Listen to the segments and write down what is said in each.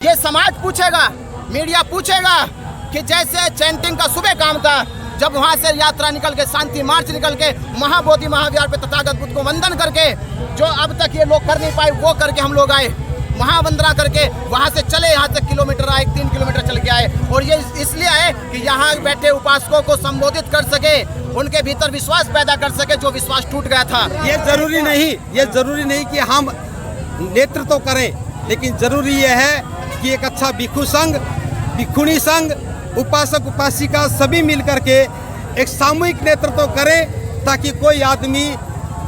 ये समाज पूछेगा, मीडिया पूछेगा कि जैसे चैंटिंग का सुबह काम था, जब वहाँ से यात्रा निकल के शांति मार्च निकल के महाबोधि महाविहार पे तथागत बुद्ध को वंदन करके जो अब तक ये लोग कर नहीं पाए वो करके हम लोग आए, महावंदना करके वहाँ से चले, यहाँ तक किलोमीटर आए, 3 किलोमीटर चल के आए। और ये इसलिए आए कि यहाँ बैठे उपासकों को संबोधित कर सके, उनके भीतर विश्वास पैदा कर सके जो विश्वास टूट गया था। ये जरूरी नहीं कि हम नेतृत्व करें, लेकिन जरूरी ये है कि एक अच्छा भिक्षु संघ, भिक्षुणी संघ, उपासक उपासिका सभी मिल करके एक सामूहिक नेतृत्व करें ताकि कोई आदमी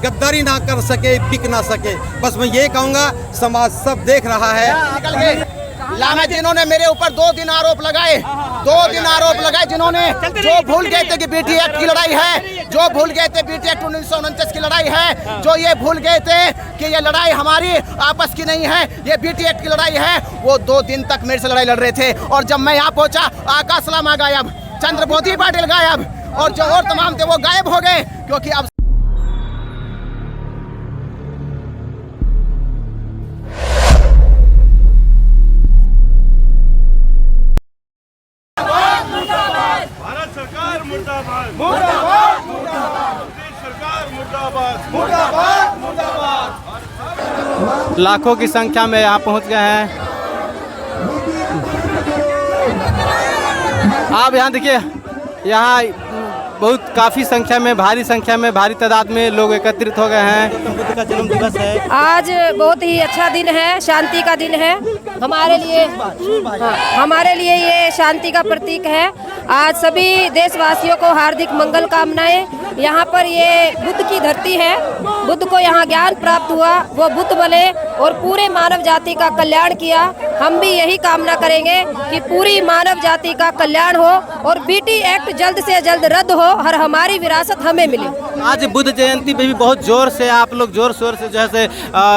गद्दारी ना कर सके, बिक ना सके। बस मैं ये कहूँगा, समाज सब देख रहा है। लाना जिन्होंने मेरे ऊपर 2 दिन आरोप लगाए, 2 दिन आरोप लगाए, जिन्होंने जो भूल गए थे कि बीटी एक्ट की लड़ाई है, जो भूल गए थे बीटी एक्ट 1949 की लड़ाई है, जो ये भूल गए थे कि ये लड़ाई हमारी आपस की नहीं है, ये बीटी एक्ट की लड़ाई है, वो 2 दिन तक मेरे से लड़ाई लड़ रहे थे। और जब मैं यहाँ पहुँचा, आकाश लामा गायब, चंद्रबोधी पाटिल गायब, और जो और तमाम थे वो गायब हो गए, क्योंकि अब लाखों की संख्या में यहाँ पहुँच गए हैं। आप यहाँ देखिए, यहाँ बहुत काफ़ी संख्या में, भारी संख्या में, भारी तादाद में लोग एकत्रित हो गए हैं। गौतम बुद्ध का जन्म दिवस है आज, बहुत ही अच्छा दिन है, शांति का दिन है हमारे लिए। हमारे लिए ये शांति का प्रतीक है। आज सभी देशवासियों को हार्दिक मंगल कामनाएं। यहाँ पर ये बुद्ध की धरती है, बुद्ध को यहाँ ज्ञान प्राप्त हुआ, वो बुद्ध बने और पूरे मानव जाति का कल्याण किया। हम भी यही कामना करेंगे कि पूरी मानव जाति का कल्याण हो और बीटी एक्ट जल्द से जल्द रद्द हो और हमारी विरासत हमें मिले। आज बुद्ध जयंती पे भी बहुत जोर से आप लोग जोर शोर से जैसे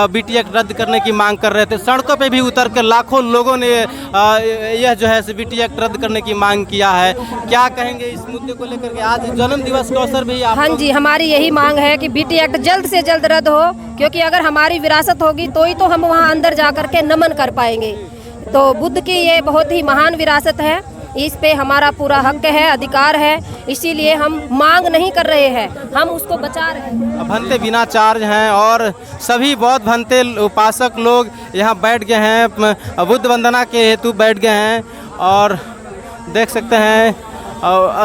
बीटी एक्ट रद्द करने की मांग कर रहे थे, सड़कों पे भी उतर कर लाखों लोगों ने यह जो है बीटी एक्ट रद्द करने की मांग किया है। क्या कहेंगे इस मुद्दे को लेकर के? आज जन्म दिवस के अवसर भी हाँ जी, हमारी यही मांग है कि बीटी एक्ट जल्द से जल्द रद्द हो, क्योंकि अगर हमारी विरासत होगी तो ही तो हम वहाँ अंदर जा कर के नमन कर पाएंगे। तो बुद्ध की ये बहुत ही महान विरासत है, इस पे हमारा पूरा हक है, अधिकार है, इसीलिए हम मांग नहीं कर रहे हैं, हम उसको बचा रहे हैं। भंते बिना चार्ज हैं और सभी बौद्ध भंते उपासक लोग यहाँ बैठ गए हैं, बुद्ध वंदना के हेतु बैठ गए हैं। और देख सकते हैं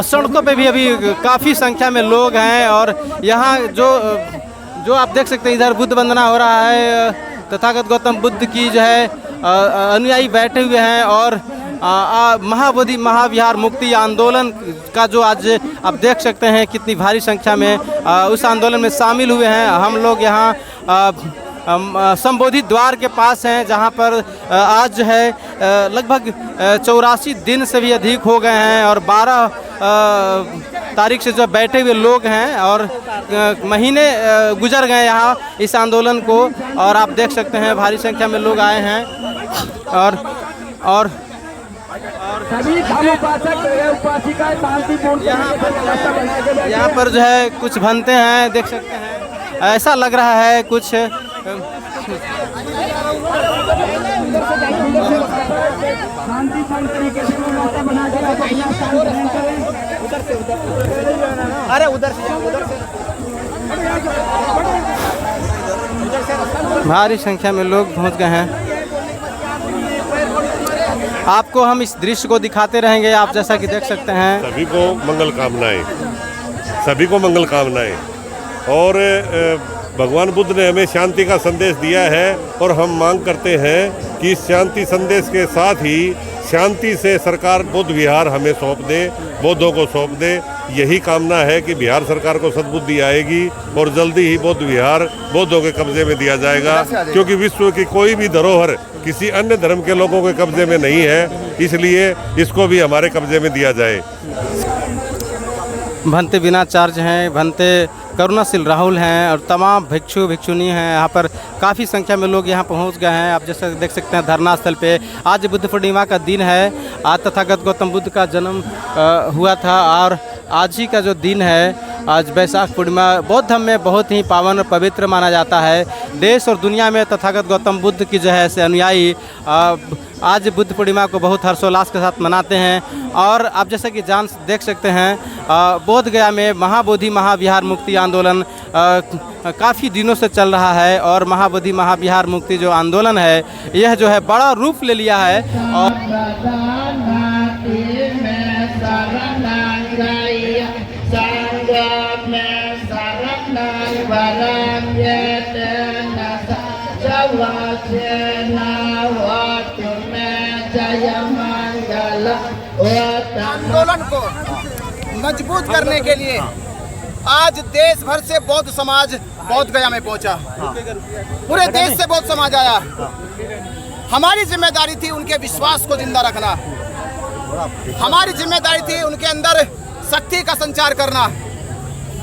सड़कों पे भी अभी काफ़ी संख्या में लोग हैं। और यहाँ जो आप देख सकते हैं, इधर बुद्ध वंदना हो रहा है, तथागत गौतम बुद्ध की जो है अनुयायी बैठे हुए हैं। और महाबोधि महाविहार मुक्ति आंदोलन का जो आज आप देख सकते हैं कितनी भारी संख्या में उस आंदोलन में शामिल हुए हैं। हम लोग यहाँ संबोधित द्वार के पास हैं, जहाँ पर आज जो है लगभग 84 दिन से भी अधिक हो गए हैं और 12 तारीख से जो बैठे हुए लोग हैं और महीने गुजर गए यहाँ इस आंदोलन को। और आप देख सकते हैं भारी संख्या में लोग आए हैं। और यहाँ पर जो है कुछ भंते हैं, देख सकते हैं, ऐसा लग रहा है कुछ अरे उधर से भारी संख्या में लोग पहुँच गए हैं। आपको हम इस दृश्य को दिखाते रहेंगे। आप जैसा कि देख सकते हैं, सभी को मंगल कामनाएं, सभी को मंगल कामनाएं। और भगवान बुद्ध ने हमें शांति का संदेश दिया है और हम मांग करते हैं कि इस शांति संदेश के साथ ही शांति से सरकार बौद्ध विहार हमें सौंप दे, बौद्धों को सौंप दे। यही कामना है कि बिहार सरकार को सद्बुद्धि आएगी और जल्दी ही बौद्ध विहार बौद्धों के कब्जे में दिया जाएगा, क्योंकि विश्व की कोई भी धरोहर किसी अन्य धर्म के लोगों के कब्जे में नहीं है, इसलिए इसको भी हमारे कब्जे में दिया जाए। भंते बिना चार्ज हैं, भंते करुणाशील राहुल हैं और तमाम भिक्षु भिक्षुनी हैं। यहाँ पर काफ़ी संख्या में लोग यहाँ पहुँच गए हैं। आप जैसे देख सकते हैं धरना स्थल पे आज बुद्ध पूर्णिमा का दिन है। आज तथागत गौतम बुद्ध का जन्म हुआ था और आज ही का जो दिन है आज वैशाख पूर्णिमा बौद्ध धर्म में बहुत ही पावन और पवित्र माना जाता है। देश और दुनिया में तथागत गौतम बुद्ध की जो है से अनुयायी आज बुद्ध पूर्णिमा को बहुत हर्षोल्लास के साथ मनाते हैं। और आप जैसे कि देख सकते हैं बोध गया में महाबोधि महाविहार मुक्ति आंदोलन काफ़ी दिनों से चल रहा है। और महाबोधि महाविहार मुक्ति जो आंदोलन है यह जो है बड़ा रूप ले लिया है। और आंदोलन को मजबूत करने के लिए आज देश भर से बौद्ध समाज बौद्ध गया में पहुंचा। पूरे देश से बौद्ध समाज आया। हमारी जिम्मेदारी थी उनके विश्वास को जिंदा रखना। हमारी जिम्मेदारी थी उनके अंदर शक्ति का संचार करना।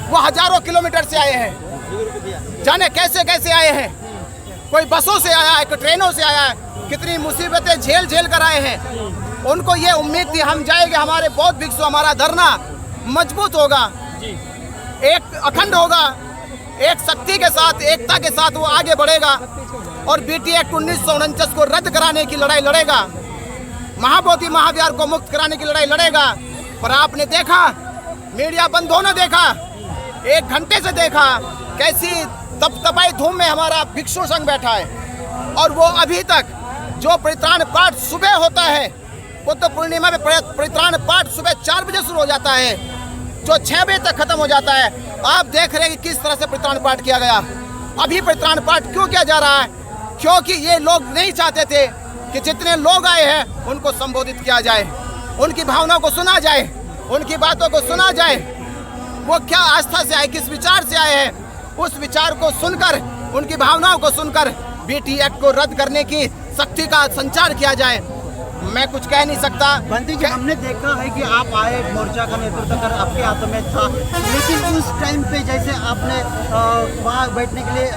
वो हजारों किलोमीटर से आए हैं, जाने कैसे कैसे आए हैं। कोई बसों से आया है, कोई ट्रेनों से आया है, कितनी मुसीबतें झेल कर आए हैं। उनको ये उम्मीद थी हम जाएंगे, हमारे बौद्ध भिक्षु, हमारा धरना मजबूत होगा, एक अखंड होगा, एक शक्ति के साथ, एकता के साथ वो आगे बढ़ेगा और बीटी एक्ट 1949 को रद्द कराने की लड़ाई लड़ेगा, महाबोधि महाविहार को मुक्त कराने की लड़ाई लड़ेगा। पर आपने देखा, मीडिया बंद होना देखा, 1 घंटे से देखा कैसी तपतपाई धूम में हमारा भिक्षु संघ बैठा है। और वो अभी तक जो परित्राण पाठ सुबह होता है, बुद्ध पूर्णिमा में परित्राण पाठ सुबह 4 बजे शुरू हो जाता है, जो 6 बजे तक खत्म हो जाता है। आप देख रहे हैं कि किस तरह से परित्राण पाठ किया गया। अभी परित्राण पाठ क्यों किया जा रहा है? क्योंकि ये लोग नहीं चाहते थे कि जितने लोग आए हैं उनको संबोधित किया जाए, उनकी भावनाओं को सुना जाए, उनकी बातों को सुना जाए। वो क्या आस्था से आए, किस विचार से आए हैं, उस विचार को सुनकर, उनकी भावनाओं को सुनकर बीटी एक्ट को रद्द करने की शक्ति का संचार किया जाए। मैं कुछ कह नहीं सकता। बंटी जी, हमने देखा है कि आप आए, मोर्चा का नेतृत्व कर आपके हाथों में था, लेकिन उस टाइम पे जैसे आपने वहाँ बैठने के लिए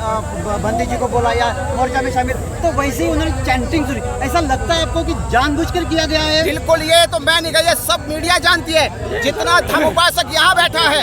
बंटी जी को बोला या मोर्चा में शामिल, तो वैसे ही उन्होंने चैंटिंग शुरू। ऐसा लगता है आपको कि जानबूझकर किया गया है? बिल्कुल, ये तो मैं नहीं कहा, ये सब मीडिया जानती है। जितना धर्म उपासक यहाँ बैठा है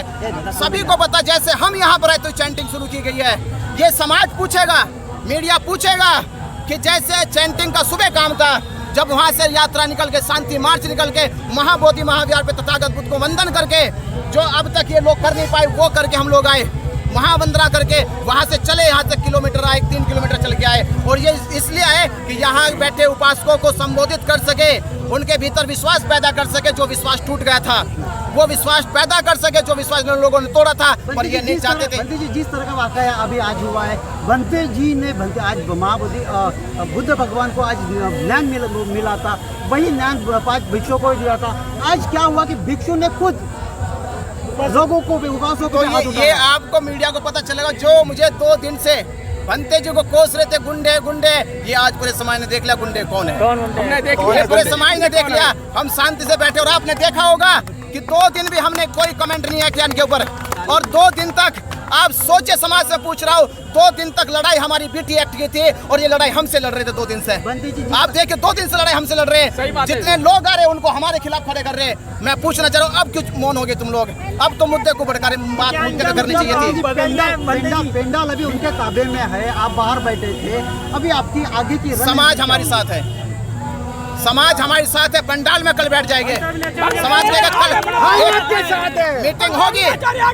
सभी को पता, जैसे हम यहाँ पर आए तो चैंटिंग शुरू की गई है। ये समाज पूछेगा, मीडिया पूछेगा कि जैसे चैंटिंग का सुबह काम था, जब वहाँ से यात्रा निकल के, शांति मार्च निकल के महाबोधि महाविहार पे तथागत बुद्ध को वंदन करके, जो अब तक ये लोग कर नहीं पाए वो करके हम लोग आए, महावंदना करके वहाँ से चले, यहाँ से किलोमीटर आए, 3 किलोमीटर चल के आए। और ये इसलिए आए कि यहाँ बैठे उपासकों को संबोधित कर सके, उनके भीतर विश्वास पैदा कर सके, जो विश्वास टूट गया था वो विश्वास पैदा कर सके, जो विश्वास लोगों ने तोड़ा था, पर ये नहीं चाहते थे। बंटी जी, जिस तरह का वाकया अभी आज हुआ है, बंटी जी ने आज महाबोधि बुद्ध भगवान को आज ज्ञान मिला था, वही ज्ञान 5 भिक्षुओं को दिया था। आज क्या हुआ कि भिक्षु ने खुद लोगों को, उपासकों को, ये आपको मीडिया को पता चलेगा। जो मुझे 2 दिन से बंते जी को कोस रहे थे गुंडे गुंडे, ये आज पूरे समाज ने देख लिया गुंडे कौन है। हमने देख लिया, पूरे समाज ने देख लिया। हम शांति से बैठे और आपने देखा होगा कि 2 दिन भी हमने कोई कमेंट नहीं किया इनके ऊपर। और 2 दिन तक आप सोचे, समाज से पूछ रहा हूँ, 2 दिन तक लड़ाई हमारी बीटी एक्ट की थी और ये लड़ाई हमसे लड़ रहे थे 2 दिन से। आप देखिए 2 दिन से लड़ाई हमसे लड़ रहे हैं। जितने लोग आ रहे हैं उनको हमारे खिलाफ खड़े कर रहे हैं। मैं पूछना चाह रहा हूँ, अब क्यों मौन हो गए तुम लोग? अब तो मुद्दे को भड़का रहे, बात मुद्दे करनी चाहिए थी। पेंडाल अभी उनके ताबे में है, आप बाहर बैठे थे, अभी आपकी आगे की समाज हमारे साथ है, समाज हमारे साथ है। पंडाल में कल बैठ जाएंगे, समाज में कल मीटिंग होगी,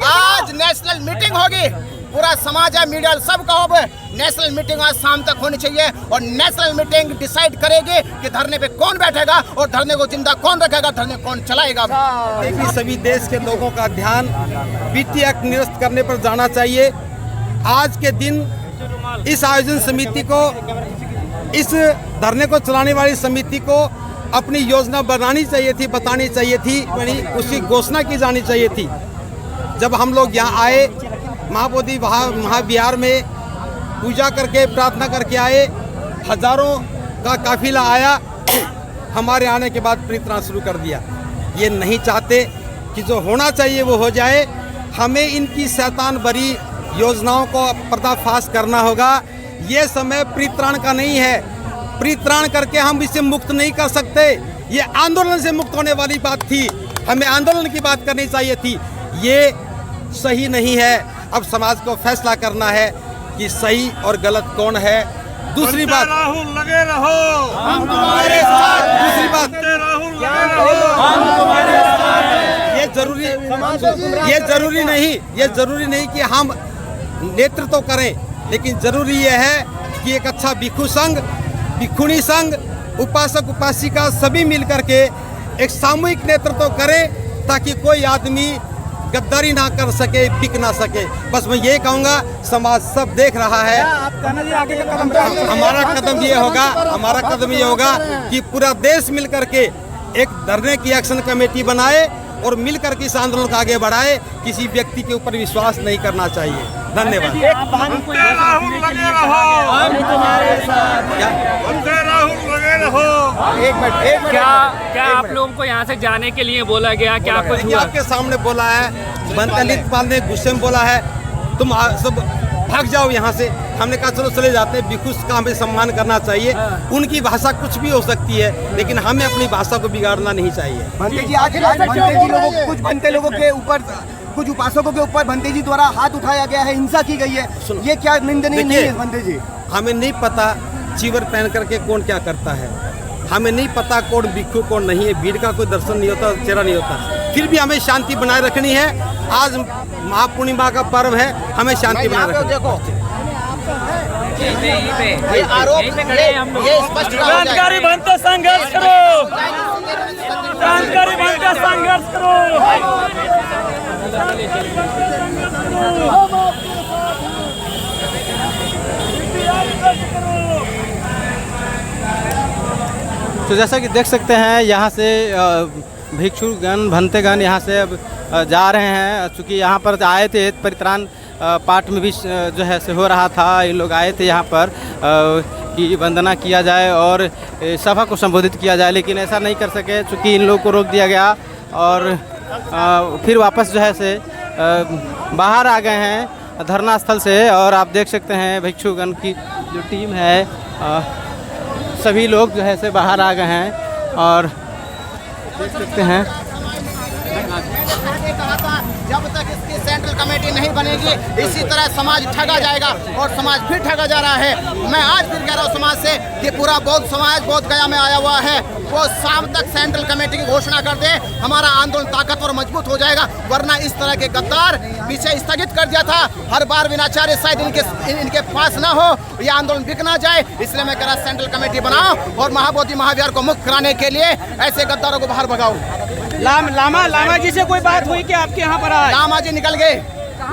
आज नेशनल मीटिंग होगी, पूरा समाज है, मीडिया सब का हो। नेशनल मीटिंग आज शाम तक होनी चाहिए और नेशनल मीटिंग डिसाइड करेगी कि धरने पे कौन बैठेगा और धरने को जिंदा कौन रखेगा, धरने कौन चलाएगा। देखिए, सभी देश के लोगों का ध्यान बीटी एक्ट निरस्त करने पर जाना चाहिए। आज के दिन इस आयोजन समिति को, इस धरने को चलाने वाली समिति को अपनी योजना बनानी चाहिए थी, बतानी चाहिए थी, उसकी घोषणा की जानी चाहिए थी। जब हम लोग यहाँ आए, महाबोधि महाविहार में पूजा करके, प्रार्थना करके आए, हजारों का काफिला आया, हमारे आने के बाद परित्राण शुरू कर दिया। ये नहीं चाहते कि जो होना चाहिए वो हो जाए। हमें इनकी शैतान भरी योजनाओं को पर्दाफाश करना होगा। ये समय परित्राण का नहीं है, परित्राण करके हम इसे मुक्त नहीं कर सकते। ये आंदोलन से मुक्त होने वाली बात थी, हमें आंदोलन की बात करनी चाहिए थी। ये सही नहीं है। अब समाज को फैसला करना है कि सही और गलत कौन है। दूसरी बात, राहुल लगे रहो, हम तुम्हारे साथ। दूसरी बात, राहुल लगे रहो, हम तुम्हारे साथ। ये जरूरी नहीं कि हम नेतृत्व करें, लेकिन जरूरी यह है कि एक अच्छा भिक्षु संघ, भिक्षुणी संघ, उपासक उपासिका सभी मिल करके एक सामूहिक नेतृत्व करें, ताकि कोई आदमी गद्दारी ना कर सके, बिक ना सके। बस मैं ये कहूँगा, समाज सब देख रहा है। हमारा कदम ये होगा कि पूरा देश मिल करके एक धरने की एक्शन कमेटी बनाए और मिलकर के इस आंदोलन को आगे बढ़ाए। किसी व्यक्ति के ऊपर विश्वास नहीं करना चाहिए। धन्यवाद। राहुल लगे रहो, हम तुम्हारे साथ, राहुल लगे रहो। एक मिनट क्या आप लोगों को यहाँ से जाने के लिए बोला गया? क्या कुछ हुआ? आपके सामने बोला है, ललित पाल ने गुस्से में बोला है, तुम सब भाग जाओ यहाँ से। हमने कहा चलो चले जाते हैं, भिक्षु का हमें सम्मान करना चाहिए। उनकी भाषा कुछ भी हो सकती है, लेकिन हमें अपनी भाषा को बिगाड़ना नहीं चाहिए। भंते जी, आखिर कुछ भंते लोगों के ऊपर, कुछ उपासकों के ऊपर भंते जी द्वारा हाथ उठाया गया है, हिंसा की गई है, ये क्या निंदनीय नहीं है भंते जी? हमें नहीं पता चीवर पहन करके कौन क्या करता है, हमें नहीं पता कौन भिक्षु कौन नहीं है। भीड़ का कोई दर्शन नहीं होता, चेहरा नहीं होता। फिर भी हमें शांति बनाए रखनी है। आज महापूर्णिमा का पर्व है, हमें शांति बनाए रखनी है। क्रांतिकारी बनते संघर्ष करो, क्रांतिकारी बनते संघर्ष करो। तो जैसा कि देख सकते हैं, यहाँ से भिक्षुगण भंतेगण यहाँ से अब जा रहे हैं। चूँकि यहाँ पर आए थे, परित्राण पाठ में भी जो है से हो रहा था। इन लोग आए थे यहाँ पर कि वंदना किया जाए और सभा को संबोधित किया जाए, लेकिन ऐसा नहीं कर सके चूँकि इन लोगों को रोक दिया गया और फिर वापस जो है से बाहर आ गए हैं धरना स्थल से। और आप देख सकते हैं भिक्षुगण की जो टीम है, सभी लोग जो है से बाहर आ गए हैं और देख सकते हैं। जब तक इसकी सेंट्रल कमेटी नहीं बनेगी, इसी तरह समाज ठगा जाएगा और समाज फिर ठगा जा रहा है। मैं आज फिर कह रहा हूँ समाज से कि पूरा बौद्ध समाज बौद्ध गया में आया हुआ है, वो शाम तक सेंट्रल कमेटी की घोषणा कर दे, हमारा आंदोलन ताकतवर मजबूत हो जाएगा। वरना इस तरह के गद्दार पीछे स्थगित कर दिया था, हर बार विनाचार्य शायद इनके पास ना हो, ये आंदोलन बिक ना जाए। इसलिए मैं कह रहा सेंट्रल कमेटी बनाओ और महाबोधि महाविहार को मुक्त कराने के लिए ऐसे गद्दारों को बाहर भगाओ। लामा जी से कोई बात हुई कि आपके यहाँ पर आए? लामा जी निकल गए।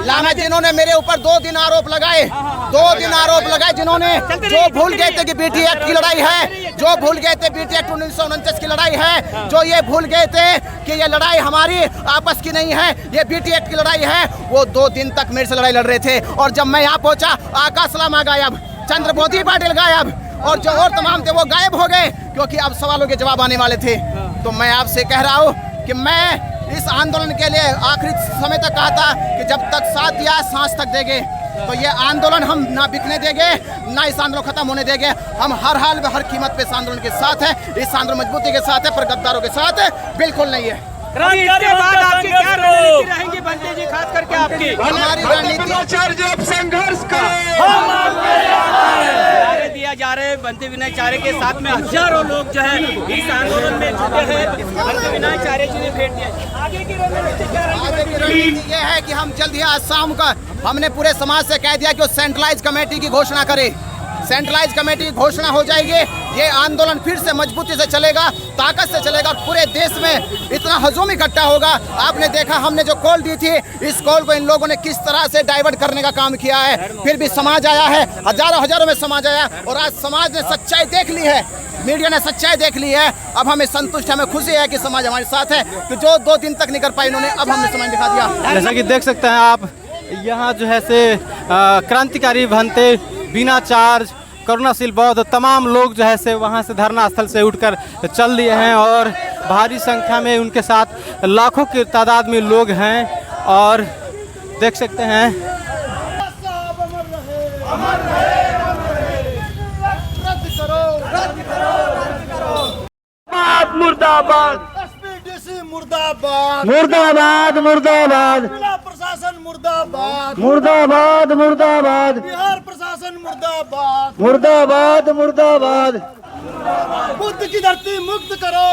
लामा जिन्होंने मेरे ऊपर 2 दिन आरोप लगाए, 2 दिन आरोप लगाए, जिन्होंने जो भूल गए थे कि बीटी एक्ट की लड़ाई है, जो भूल गए थे बीटी एक्ट 1949 की लड़ाई है, जो ये भूल गए थे कि ये लड़ाई हमारी आपस की नहीं है, ये बीटी एक्ट की लड़ाई है, वो 2 दिन तक मेरे से लड़ाई लड़ रहे थे। और जब मैं यहाँ पहुँचा, आकाश लामा गायब, चंद्रबोधी पाटिल गायब और जो और तमाम थे वो गायब हो गए, क्योंकि अब सवालों के जवाब आने वाले थे। तो मैं आपसे कह रहा हूँ कि मैं इस आंदोलन के लिए आखिरी समय तक कहा था कि जब तक साथ दिया सांस तक देंगे। तो ये आंदोलन हम ना बिकने देंगे, ना इस आंदोलन खत्म होने देंगे। हम हर हाल में हर कीमत पे इस आंदोलन के साथ हैं, इस आंदोलन मजबूती के साथ है, पर गद्दारों के साथ बिल्कुल नहीं है। इसके बाद आपकी क्या रणनीति रहेंगी बनते जी, खास करके आपकी? हमारी रणनीति संघर्ष दिया जा रहे हैं। बनते विनाचार्य के साथ में हजारों लोग जो है इस आंदोलन में जुटे हैं। बनते विनाचार्य जी ने भेंट दिया। आगे की रणनीति क्या रहेगी? आगे की रणनीति ये है कि हम जल्द ही आज शाम का हमने पूरे समाज से कह दिया कि वो सेंट्रलाइज कमेटी की घोषणा करे। सेंट्रलाइज कमेटी की घोषणा हो जाएगी, ये आंदोलन फिर से मजबूती से चलेगा, ताकत से चलेगा और पूरे देश में इतना हजूम इकट्ठा होगा। आपने देखा हमने जो कॉल दी थी, इस कॉल को इन लोगों ने किस तरह से डाइवर्ट करने का काम किया है। फिर भी समाज आया है, हजारों में समाज आया और आज समाज ने सच्चाई देख ली है, मीडिया ने सच्चाई देख ली है। अब हमें संतुष्ट, हमें खुशी है कि समाज हमारे साथ है, कि जो 2 दिन तक नहीं कर पाए इन्होंने, अब हमने समाज दिखा दिया। जैसा कि देख सकते हैं आप, यहाँ जो है से क्रांतिकारी भंते, बिना चार्ज, करुणाशील बौद्ध तमाम लोग जो है से वहाँ से धरना स्थल से उठकर चल दिए हैं और भारी संख्या में उनके साथ लाखों की तादाद में लोग हैं। और देख सकते हैं मुर्दाबाद, मुर्दाबाद, मुर्दाबाद, मुर्दाबाद, जिला प्रशासन मुर्दाबाद। मुर्दाबाद मुर्दाबाद मुर्दाबाद बिहार प्रशासन मुर्दाबाद मुर्दाबाद मुर्दाबाद बुद्ध की धरती मुक्त करो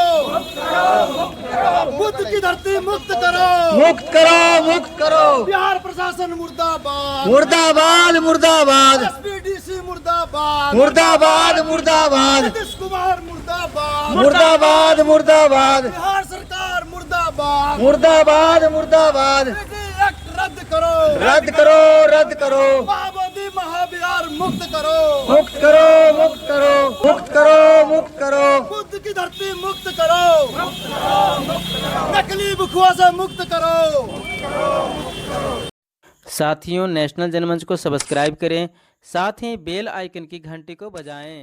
बुद्ध की धरती मुक्त करो मुक्त करो मुक्त करो बिहार प्रशासन मुर्दाबाद मुर्दाबाद मुर्दाबाद एसपीडीसी मुर्दाबाद मुर्दाबाद मुर्दाबाद नीतीश कुमार मुर्दाबाद मुर्दाबाद मुर्दाबाद बिहार सरकार मुर्दाबाद मुर्दाबाद मुर्दाबाद एक्ट रद्द करो रद्द करो रद्द करो महाबोधि महाविहार मुक्त करो मुक्त करो मुक्त करो मुक्त करो मुक्त करो बुद्ध की धरती मुक्त करो नकली बुखुआ से मुक्त करो। साथियों, नेशनल जनमंच को सब्सक्राइब करें, साथ ही बेल आइकन की घंटी को बजाएं।